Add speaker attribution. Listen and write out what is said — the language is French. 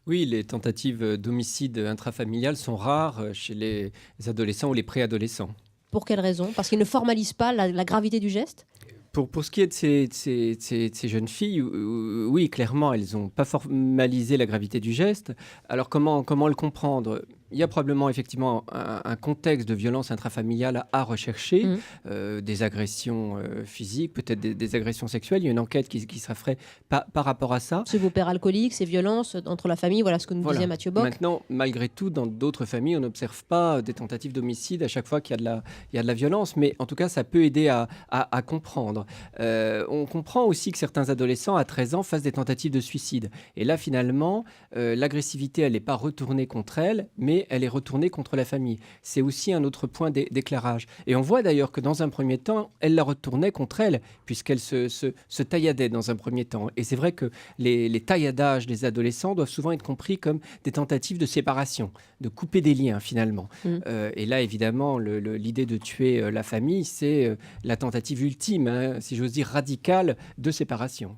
Speaker 1: Oui, les tentatives d'homicide intrafamilial sont rares chez les adolescents ou les préadolescents.
Speaker 2: Pour quelle raison? Parce qu'ils ne formalisent pas la gravité du geste?
Speaker 1: Pour ce qui est de ces jeunes filles, oui, clairement, elles n'ont pas formalisé la gravité du geste. Alors comment le comprendre? Il y a probablement effectivement un contexte de violence intrafamiliale à rechercher,
Speaker 2: Mmh.
Speaker 1: des agressions, physiques, peut-être des agressions sexuelles. Il y a une enquête qui sera faite par rapport à ça.
Speaker 2: Ce beau-père alcoolique, ces violences entre la famille, voilà ce que nous disait
Speaker 1: Voilà.
Speaker 2: Mathieu Bock.
Speaker 1: Maintenant, malgré tout, dans d'autres familles, on n'observe pas des tentatives d'homicide à chaque fois qu'il y a de la violence, mais en tout cas, ça peut aider à comprendre. On comprend aussi que certains adolescents à 13 ans fassent des tentatives de suicide. Et là, finalement, l'agressivité, elle n'est pas retournée contre elle, mais elle est retournée contre la famille. C'est aussi un autre point d'éclairage. Et on voit d'ailleurs que dans un premier temps, elle la retournait contre elle, puisqu'elle se tailladait dans un premier temps. Et c'est vrai que les tailladages des adolescents doivent souvent être compris comme des tentatives de séparation, de couper des liens finalement.
Speaker 2: Mmh.
Speaker 1: Et là, évidemment, l'idée de tuer la famille, c'est la tentative ultime, hein, si j'ose dire radicale, de séparation.